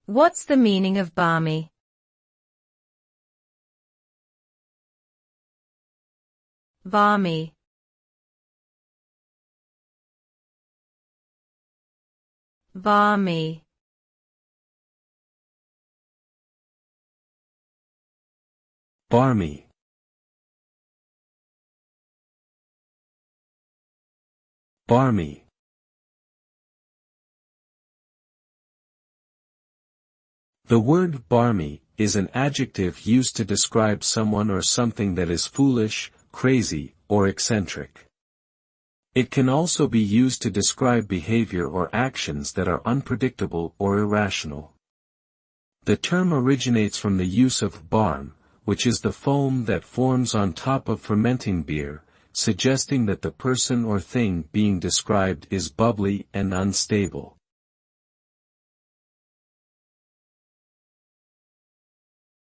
What's the meaning of barmy? Barmy. Barmy. Barmy. Barmy. The word barmy is an adjective used to describe someone or something that is foolish, crazy, or eccentric. It can also be used to describe behavior or actions that are unpredictable or irrational. The term originates from the use of barm, which is the foam that forms on top of fermenting beer, suggesting that the person or thing being described is bubbly and unstable.